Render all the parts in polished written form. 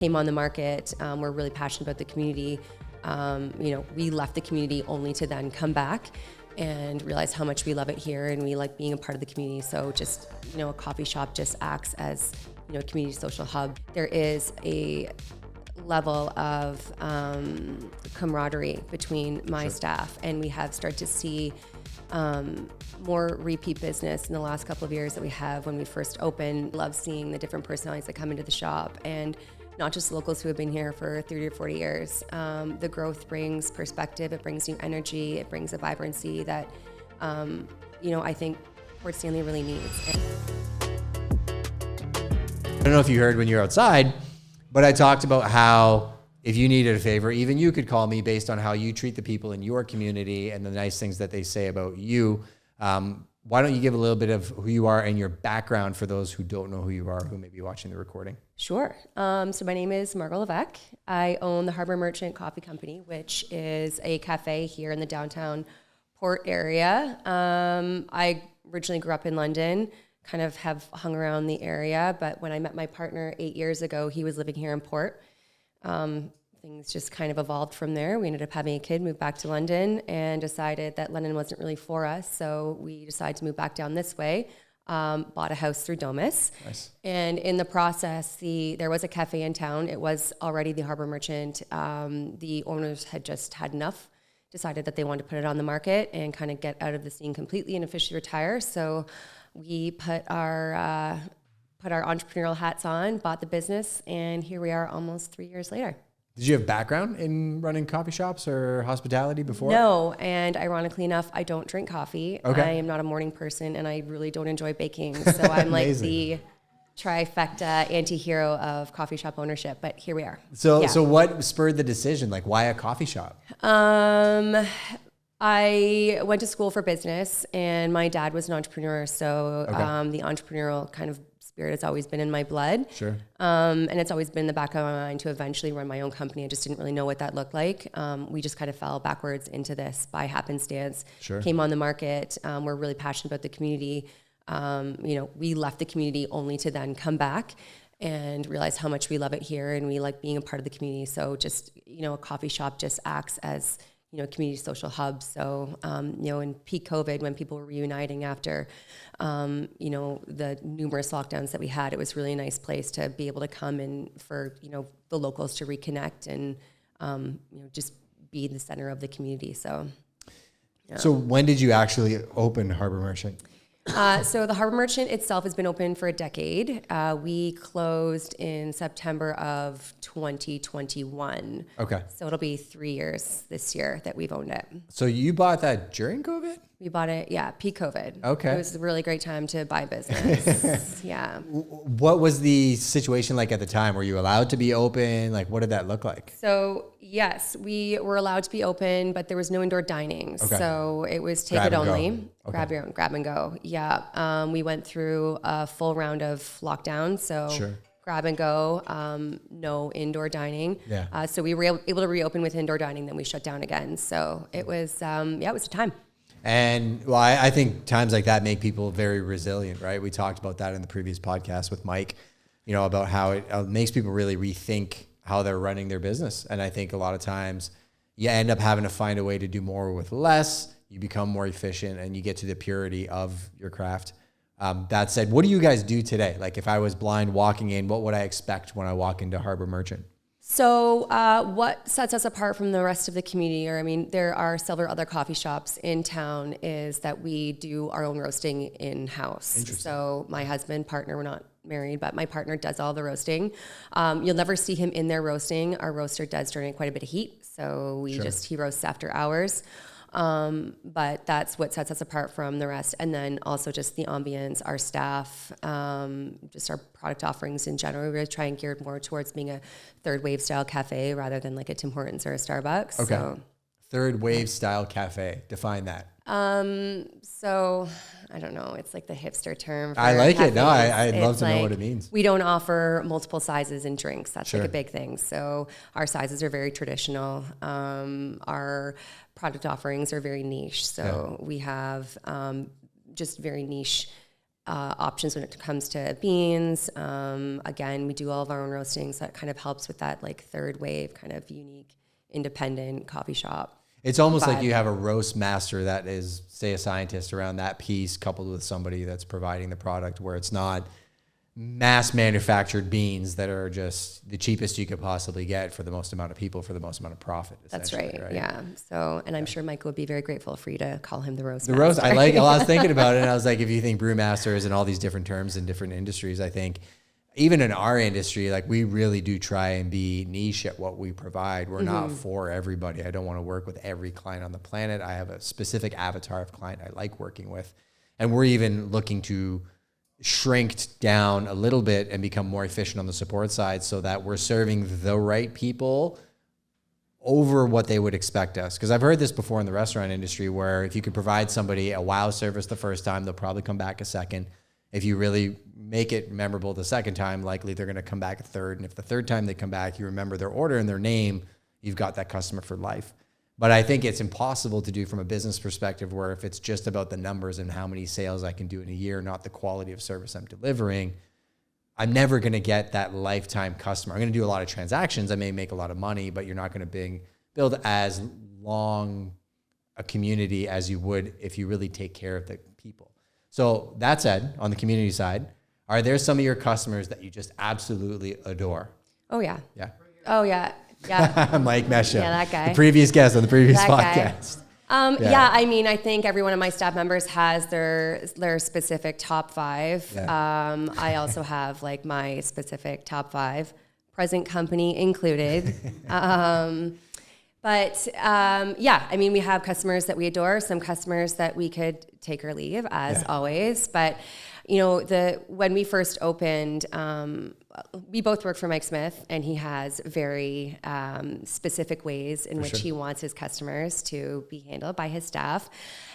came on the market. We're really passionate about the community. We left the community only to then come back and realize how much we love it here and we like being a part of the community. So just, a coffee shop just acts as, a community social hub. There is a level of camaraderie between my staff, and we have started to see more repeat business in the last couple of years that we have when we first opened. Love seeing the different personalities that come into the shop, and not just locals who have been here for 30 or 40 years. The growth brings perspective, it brings new energy, it brings a vibrancy that, I think Port Stanley really needs. I don't know if you heard when you were outside, but I talked about how if you needed a favor, even you could call me based on how you treat the people in your community and the nice things that they say about you. Why don't you give a little bit of who you are and your background for those who don't know who you are, who may be watching the recording? Sure. So my name is Margeaux Levesque. I own the Harbour Merchant Coffee Company, which is a cafe here in the downtown Port area. I originally grew up in London, kind of have hung around the area, but when I met my partner 8 years ago, he was living here in Port. Things just kind of evolved from there. We ended up having a kid, moved back to London, and decided that London wasn't really for us. So we decided to move back down this way, bought a house through Domus. Nice. And in the process, there was a cafe in town. It was already the Harbour Merchant. The owners had just had enough, decided that they wanted to put it on the market and kind of get out of the scene completely and officially retire. So we put our entrepreneurial hats on, bought the business, and here we are almost 3 years later. Did you have background in running coffee shops or hospitality before? No, and ironically enough, I don't drink coffee. Okay. I am not a morning person, and I really don't enjoy baking. So I'm like the trifecta anti-hero of coffee shop ownership, but here we are. So what spurred the decision? Like, why a coffee shop? I went to school for business, and my dad was an entrepreneur. So the entrepreneurial kind of spirit has always been in my blood. Sure. And it's always been in the back of my mind to eventually run my own company. I just didn't really know what that looked like. We just kind of fell backwards into this by happenstance. Sure. Came on the market. We're really passionate about the community. We left the community only to then come back and realize how much we love it here and we like being a part of the community. So just, a coffee shop just acts as, community social hub. So, in peak COVID, when people were reuniting after, the numerous lockdowns that we had, it was really a nice place to be able to come and for, the locals to reconnect and, just be the center of the community. So, yeah. So when did you actually open Harbour Merchant? So the Harbour Merchant itself has been open for a decade. We closed in September of 2021. Okay. So it'll be 3 years this year that we've owned it. So you bought that during COVID? We bought it, peak COVID. Okay. It was a really great time to buy business. Yeah. What was the situation like at the time? Were you allowed to be open? Like, what did that look like? So yes, we were allowed to be open, but there was no indoor dining. Okay. So it was take it only. Okay. Grab your own, grab and go. Yeah. We went through a full round of lockdown. So Sure. grab and go, no indoor dining. Yeah. So we were able to reopen with indoor dining, then we shut down again. So it was, it was a time. And well, I think times like that make people very resilient, right? We talked about that in the previous podcast with Mike, about how it makes people really rethink how they're running their business. And I think a lot of times you end up having to find a way to do more with less. You become more efficient and you get to the purity of your craft. That said, what do you guys do today? Like if I was blind walking in, what would I expect when I walk into Harbour Merchant? So what sets us apart from the rest of the community, there are several other coffee shops in town, is that we do our own roasting in-house. So my husband, partner, we're not married, but my partner does all the roasting. You'll never see him in there roasting. Our roaster does generate quite a bit of heat, so he roasts after hours. But that's what sets us apart from the rest. And then also just the ambience, our staff, just our product offerings in general. We really try and gear more towards being a third wave style cafe rather than like a Tim Hortons or a Starbucks. Okay. So, third wave style cafe. Define that. So I don't know. It's like the hipster term. I like cafes. it. No, I'd love to know like, what it means. We don't offer multiple sizes in drinks. That's Sure. like a big thing. So our sizes are very traditional. Our product offerings are very niche. So we have just very niche options when it comes to beans. Again, we do all of our own roasting, so that kind of helps with that like third wave kind of unique, independent coffee shop. It's almost like you have a roast master that is, say, a scientist around that piece, coupled with somebody that's providing the product, where it's not mass manufactured beans that are just the cheapest you could possibly get for the most amount of people for the most amount of profit. That's right. Yeah. So, and I'm sure Mike would be very grateful for you to call him the roast master. The roast, I like. I was thinking about it, and I was like, if you think brewmasters and all these different terms in different industries, I think even in our industry, like we really do try and be niche at what we provide. We're not for everybody. I don't want to work with every client on the planet. I have a specific avatar of client I like working with. And we're even looking to shrink down a little bit and become more efficient on the support side so that we're serving the right people over what they would expect us. Because I've heard this before in the restaurant industry, where if you could provide somebody a wow service the first time, they'll probably come back a second. If you really make it memorable the second time, likely they're going to come back a third. And if the third time they come back, you remember their order and their name, you've got that customer for life. But I think it's impossible to do from a business perspective, where if it's just about the numbers and how many sales I can do in a year, not the quality of service I'm delivering, I'm never going to get that lifetime customer. I'm going to do a lot of transactions. I may make a lot of money, but you're not going to build as long a community as you would if you really take care of the people. So that said, on the community side, are there some of your customers that you just absolutely adore? Oh, yeah. Yeah. Oh, yeah. Yeah. Mike Mesha. Yeah, that guy. The previous guest on the previous That podcast. Yeah, I mean, I think every one of my staff members has their specific top five. Yeah. I also have like my specific top five, present company included. But yeah, I mean, we have customers that we adore, some customers that we could take or leave, as always. But you know, when we first opened, we both work for Mike Smith, and he has very specific ways in which he wants his customers to be handled by his staff.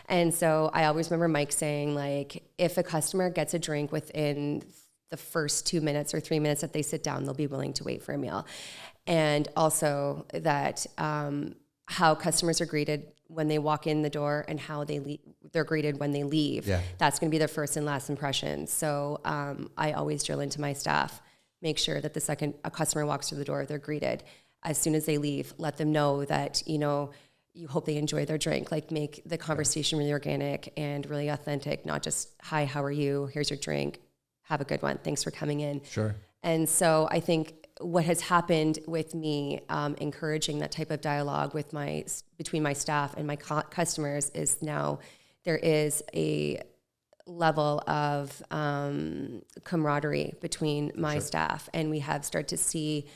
And so I always remember Mike saying, like, if a customer gets a drink within the first 2 minutes or 3 minutes that they sit down, they'll be willing to wait for a meal. And also that how customers are greeted when they walk in the door and how they're greeted when they leave. Yeah. That's going to be their first and last impression. So I always drill into my staff, make sure that the second a customer walks through the door, they're greeted. As soon as they leave, let them know that, you know, you hope they enjoy their drink. Like, make the conversation really organic and really authentic, not just, hi, how are you? Here's your drink. Have a good one. Thanks for coming in. Sure. And so I think what has happened with me encouraging that type of dialogue between my staff and my customers is now there is a level of camaraderie between my staff, and we have started to see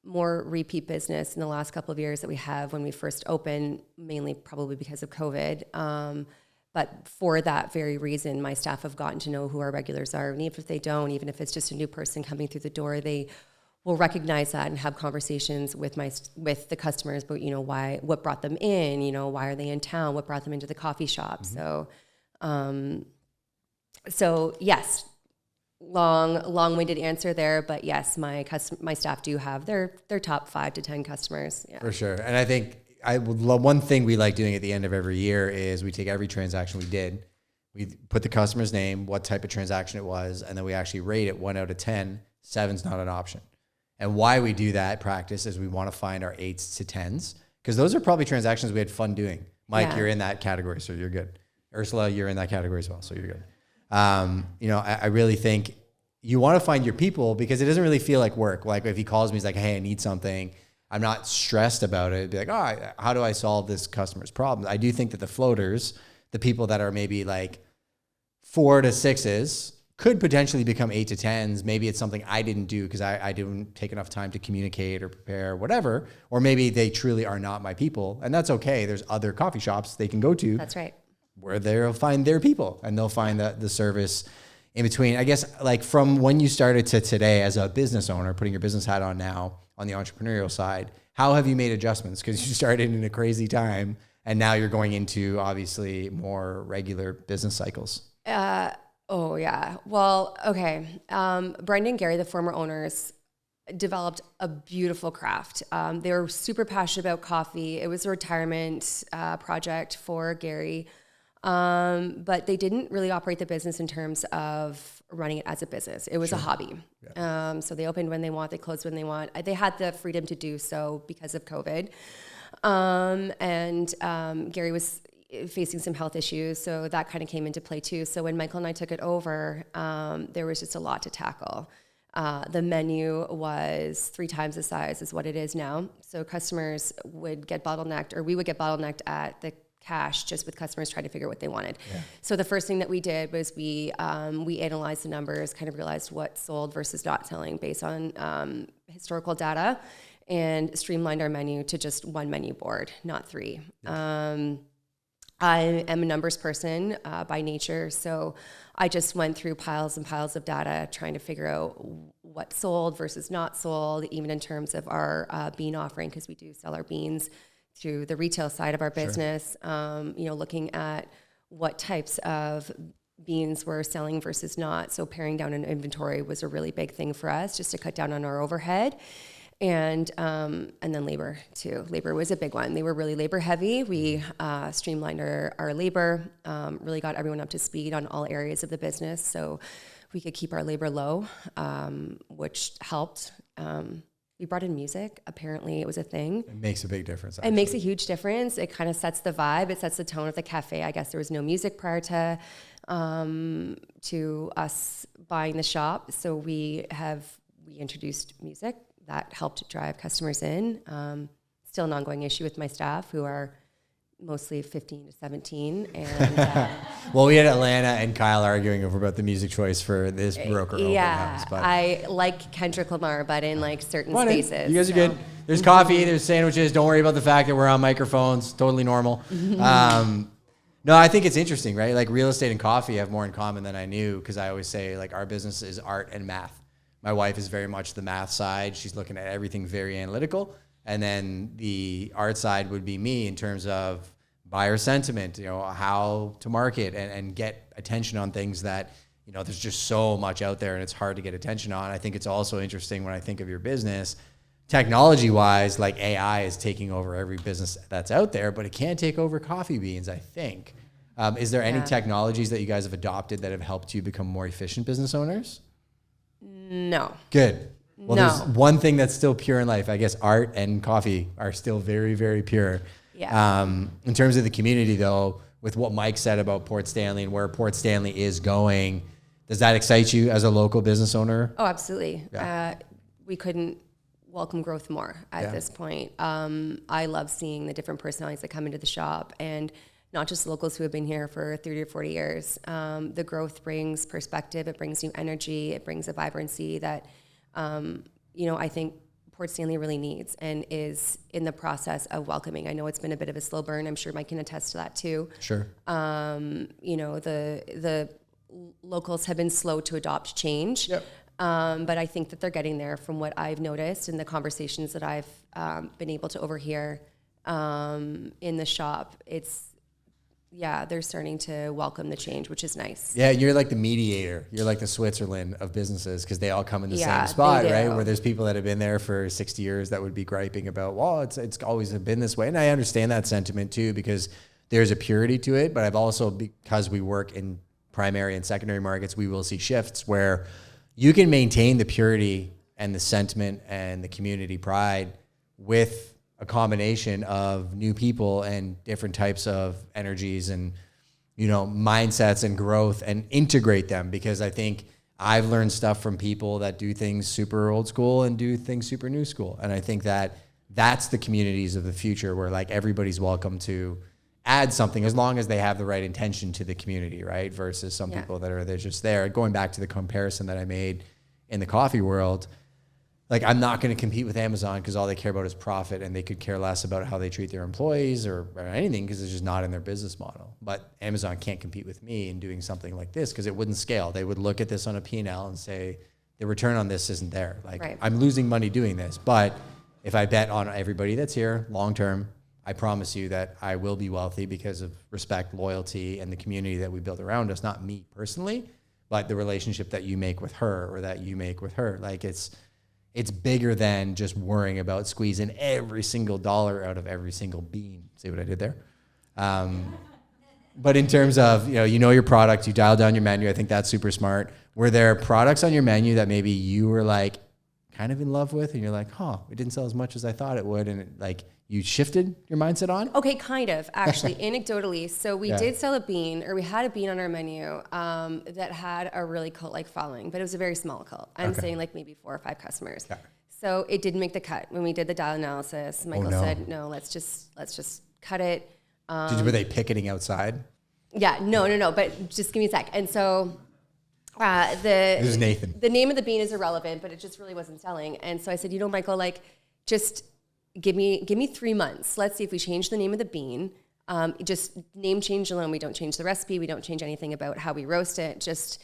more repeat business in the last couple of years that we have when we first opened, mainly probably because of COVID. But for that very reason, my staff have gotten to know who our regulars are. And even if they don't, even if it's just a new person coming through the door, they will recognize that and have conversations with the customers about, you know, what brought them in, you know, why are they in town, what brought them into the coffee shop. Mm-hmm. So yes, long-winded answer there, but yes, my staff do have their top 5 to 10 customers. Yeah. For sure. And I think one thing we like doing at the end of every year is we take every transaction we did, we put the customer's name, what type of transaction it was, and then we actually rate it 1 out of 10. 7's not an option. And why we do that practice is we want to find our 8s to 10s, because those are probably transactions we had fun doing. Mike, you're in that category, so you're good. Ursula, you're in that category as well, so you're good. You know, I really think you want to find your people, because it doesn't really feel like work. Like if he calls me, he's like, hey, I need something. I'm not stressed about it. Be like, oh, how do I solve this customer's problem? I do think that the floaters, the people that are maybe like 4 to 6s, could potentially become 8 to 10s. Maybe it's something I didn't do because I didn't take enough time to communicate or prepare, whatever. Or maybe they truly are not my people, and that's okay. There's other coffee shops they can go to. That's right. Where they'll find their people, and they'll find the service in between. I guess, like, from when you started to today as a business owner, putting your business hat on now on the entrepreneurial side, how have you made adjustments? Because you started in a crazy time, and now you're going into obviously more regular business cycles. Oh yeah. Well, okay. Brendan and Gary, the former owners, developed a beautiful craft. They were super passionate about coffee. It was a retirement project for Gary. But they didn't really operate the business in terms of running it as a business. It was a hobby. Yeah. So they opened when they want, they closed when they want. They had the freedom to do so because of COVID. Gary was facing some health issues, so that kind of came into play too. So when Michael and I took it over, there was just a lot to tackle. The menu was 3 times the size as what it is now. So customers would get bottlenecked, or we would get bottlenecked at the cash just with customers trying to figure out what they wanted. Yeah. So the first thing that we did was we analyzed the numbers, kind of realized what sold versus not selling based on historical data, and streamlined our menu to just 1 menu board, not 3. Yeah. I am a numbers person by nature, so I just went through piles and piles of data trying to figure out what sold versus not sold, even in terms of our bean offering, because we do sell our beans through the retail side of our business. Sure. Looking at what types of beans were selling versus not. So paring down an inventory was a really big thing for us, just to cut down on our overhead. And then labor too. Labor was a big one. They were really labor heavy. We streamlined our labor, really got everyone up to speed on all areas of the business, so we could keep our labor low, which helped. We brought in music. Apparently it was a thing. It makes a big difference. Actually. It makes a huge difference. It kind of sets the vibe. It sets the tone of the cafe. I guess there was no music prior to us buying the shop, so we introduced music. That helped drive customers in. Still an ongoing issue with my staff, who are mostly 15 to 17. And well, we had Atlanta and Kyle arguing over about the music choice for this broker open house. But I like Kendrick Lamar, but in like certain spaces. You guys are good. There's coffee, there's sandwiches. Don't worry about the fact that we're on microphones. Totally normal. No, I think it's interesting, right? Like real estate and coffee have more in common than I knew, because I always say like our business is art and math. My wife is very much the math side. She's looking at everything very analytical. And then the art side would be me in terms of buyer sentiment, how to market and get attention on things that, there's just so much out there and it's hard to get attention on. I think it's also interesting when I think of your business, technology-wise, like AI is taking over every business that's out there, but it can't take over coffee beans, I think. Is there any technologies that you guys have adopted that have helped you become more efficient business owners? No. Good. Well, there's one thing that's still pure in life. I guess art and coffee are still very, very pure. Yeah. In terms of the community, though, with what Mike said about Port Stanley and where Port Stanley is going, does that excite you as a local business owner? Oh, absolutely. Yeah. We couldn't welcome growth more at this point. I love seeing the different personalities that come into the shop, and not just locals who have been here for 30 or 40 years. The growth brings perspective, it brings new energy, it brings a vibrancy that, I think Port Stanley really needs and is in the process of welcoming. I know it's been a bit of a slow burn. I'm sure Mike can attest to that too. Sure. The locals have been slow to adopt change. Yep. But I think that they're getting there from what I've noticed in the conversations that I've been able to overhear in the shop. They're starting to welcome the change, which is nice. Yeah, you're like the mediator. You're like the Switzerland of businesses, because they all come in the same spot, right? Where there's people that have been there for 60 years that would be griping about, well, it's always been this way. And I understand that sentiment too, because there's a purity to it. But I've also, because we work in primary and secondary markets, we will see shifts where you can maintain the purity and the sentiment and the community pride with a combination of new people and different types of energies and, mindsets and growth, and integrate them. Because I think I've learned stuff from people that do things super old school and do things super new school. And I think that that's the communities of the future, where like everybody's welcome to add something as long as they have the right intention to the community, right? Versus some people that they're just there. Going back to the comparison that I made in the coffee world, like I'm not going to compete with Amazon because all they care about is profit, and they could care less about how they treat their employees or anything, because it's just not in their business model. But Amazon can't compete with me in doing something like this, because it wouldn't scale. They would look at this on a P&L and say, the return on this isn't there. Like I'm losing money doing this. But if I bet on everybody that's here long-term, I promise you that I will be wealthy because of respect, loyalty, and the community that we build around us. Not me personally, but the relationship that you make with her or that you make with her. Like it's bigger than just worrying about squeezing every single dollar out of every single bean. See what I did there? But in terms of, you know your product, you dial down your menu. I think that's super smart. Were there products on your menu that maybe you were like kind of in love with and you're like, it didn't sell as much as I thought it would, and you shifted your mindset on? Okay, kind of, actually, anecdotally. So we did sell we had a bean on our menu that had a really cult-like following, but it was a very small cult. I'm saying like maybe 4 or 5 customers. Okay. So it didn't make the cut. When we did the dial analysis, Michael said, no, let's just cut it. Were they picketing outside? Yeah, no, but just give me a sec. And so this is Nathan. The name of the bean is irrelevant, but it just really wasn't selling. And so I said, Michael, just give me 3 months. Let's see if we change the name of the bean. Just name change alone. We don't change the recipe. We don't change anything about how we roast it. Just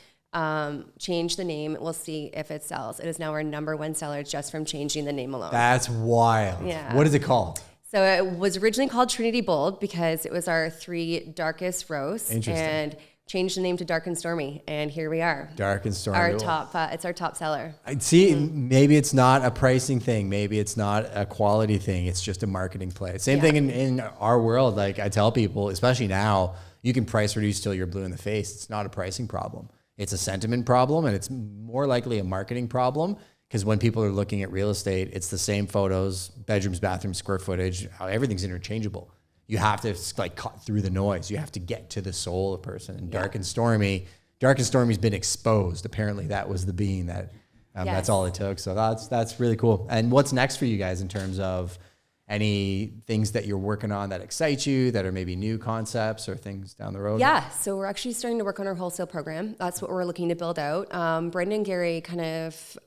change the name. We'll see if it sells. It is now our #1 seller just from changing the name alone. That's wild. Yeah. What is it called? So it was originally called Trinity Bold because it was our 3 darkest roasts. Interesting. And changed the name to Dark and Stormy, and here we are. Dark and Stormy. It's our top seller. I see. Maybe it's not a pricing thing. Maybe it's not a quality thing. It's just a marketing play. Same thing in our world. Like I tell people, especially now, you can price reduce till you're blue in the face. It's not a pricing problem. It's a sentiment problem, and it's more likely a marketing problem. Because when people are looking at real estate, it's the same photos, bedrooms, bathrooms, square footage, how everything's interchangeable. You have to cut through the noise. You have to get to the soul of the person. And Dark and Stormy's been exposed. Apparently that was the bean that, that's all it took. So that's really cool. And what's next for you guys in terms of any things that you're working on that excite you, that are maybe new concepts or things down the road? Yeah, so we're actually starting to work on our wholesale program. That's what we're looking to build out. Brendan and Gary kind of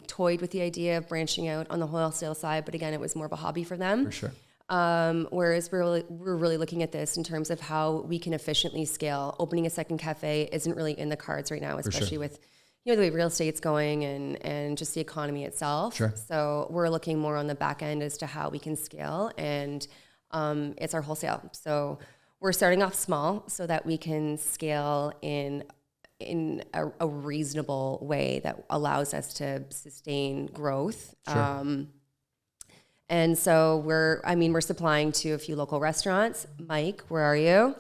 toyed with the idea of branching out on the wholesale side, but again, it was more of a hobby for them. For sure. Whereas we're really looking at this in terms of how we can efficiently scale. Opening a second cafe isn't really in the cards right now, especially with the way real estate's going and just the economy itself. Sure. So we're looking more on the back end as to how we can scale, and it's our wholesale. So we're starting off small so that we can scale in a reasonable way that allows us to sustain growth. Sure. And so we're supplying to a few local restaurants. Mike, where are you?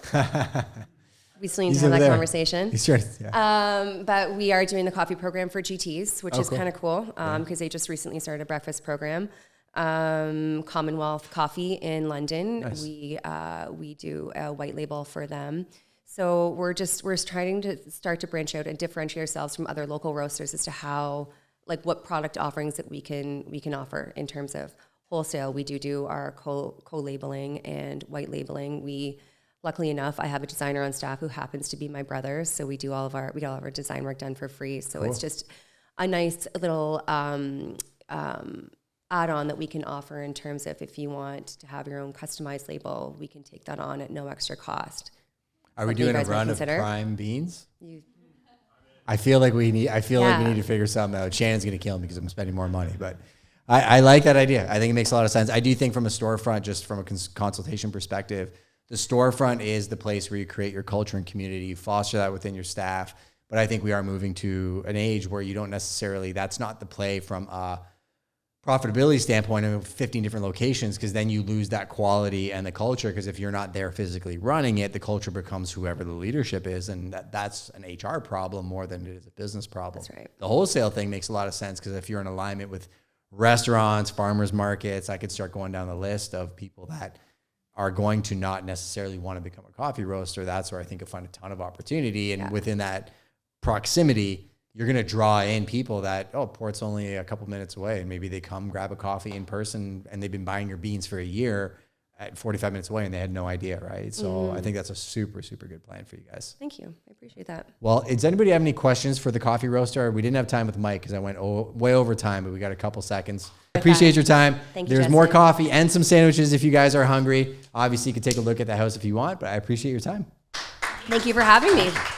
We still need to have that conversation. He's trying to, but we are doing the coffee program for GTs, which is kind of cool because they just recently started a breakfast program. Commonwealth Coffee in London. Nice. We do a white label for them. So we're trying to start to branch out and differentiate ourselves from other local roasters as to how, what product offerings that we can offer in terms of wholesale. We do our co-labeling and white labeling. Luckily enough, I have a designer on staff who happens to be my brother, so we get all of our design work done for free. So cool. It's just a nice little add-on that we can offer in terms of if you want to have your own customized label, we can take that on at no extra cost. Are we doing a run of prime beans? I feel like we need to figure something out. Shannon's going to kill me because I'm spending more money, but I like that idea. I think it makes a lot of sense. I do think from a storefront, just from a consultation perspective, the storefront is the place where you create your culture and community, you foster that within your staff. But I think we are moving to an age where you don't necessarily, that's not the play from a profitability standpoint of 15 different locations, because then you lose that quality and the culture, because if you're not there physically running it, the culture becomes whoever the leadership is, and that's an HR problem more than it is a business problem. That's right. The wholesale thing makes a lot of sense, because if you're in alignment with restaurants, farmers markets, I could start going down the list of people that are going to not necessarily want to become a coffee roaster. That's where I think you'll find a ton of opportunity. And within that proximity, you're going to draw in people that, Port's only a couple minutes away, and maybe they come grab a coffee in person and they've been buying your beans for a year at 45 minutes away and they had no idea, right? So I think that's a super, super good plan for you guys. Thank you. I appreciate that. Well, does anybody have any questions for the coffee roaster? We didn't have time with Mike because I went way over time, but we got a couple seconds. I appreciate your time. Thank you, There's Justin. more coffee and some sandwiches if you guys are hungry. Obviously, you can take a look at the house if you want, but I appreciate your time. Thank you for having me.